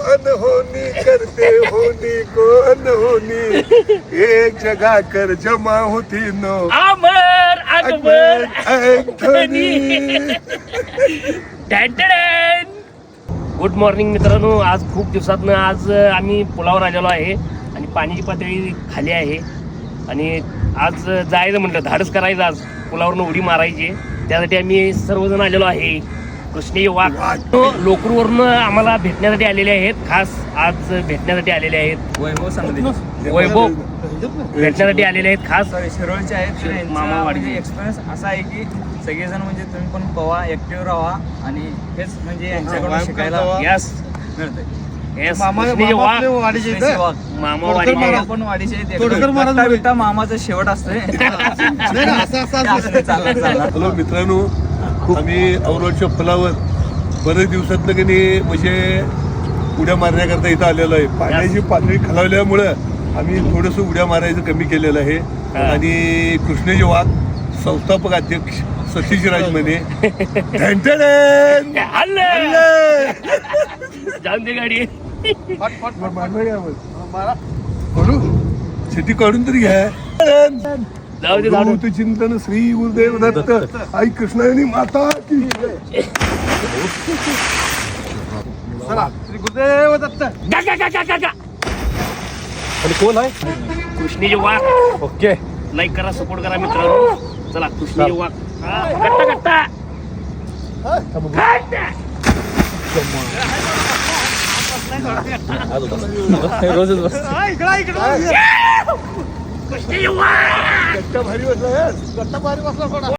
अनहोनी करते होनी को अनहोनी, एक जगह कर जमा होती no Amar Akbar Anthony. Good morning मित्रांनो. आज खूप दिवसातनं आज आम्ही पुलावर आलेलो आहे आणि पाण्याची पातळी खाली आहे आणि आज जायचं म्हटलं, धाडस करायचं, आज पुलावरनं उडी मारायची. त्यासाठी आम्ही सर्वजण आलेलो आहे. कृष्णेय वाघ लोकरूवरनं आम्हाला भेटण्यासाठी आलेले आहेत. खास आज भेटण्यासाठी आलेले आहेत. वैभव भेटण्यासाठी आलेले आहेत. खास शिरोळचे आहेत. मामावाडी एक्सपिरियन्स असा आहे की सगळेजण म्हणजे तुम्ही पण पवा, ऍक्टिव्ह राहा आणि हेच म्हणजे यांच्याकडून शिकायला यस मिळतंय. यस मामा पण वाडीचे आहेत. मामाचा शेवट असतोय. हॅलो मित्रांनो, आम्ही औरवाडच्या पुलावर बरेच दिवसातनं की नाही म्हणजे उड्या मारण्याकरता इथं आलेलो आहे. पाण्याची पातळी खालावल्यामुळं आम्ही थोडंसं उड्या मारायचं कमी केलेलं आहे. आणि कृष्णेय वाघ संस्थापक अध्यक्ष सतीश राज म्हणे जाऊन दे गाडी. शेती काढून तरी घ्या. जाऊ दे जाऊ दे. चिंतन श्री गुरुदेव दत्त आई कृष्णानी माता की श्री गुरुदेव दत्त. आणि कोण आहे? कृष्णेय वाघ. ओके, लाईक करा, सपोर्ट करा मित्रांनो. चला कृष्णेय वाघ. गट्टा गट्टा रोजच कृष्णेय वाघ. भारी बसला.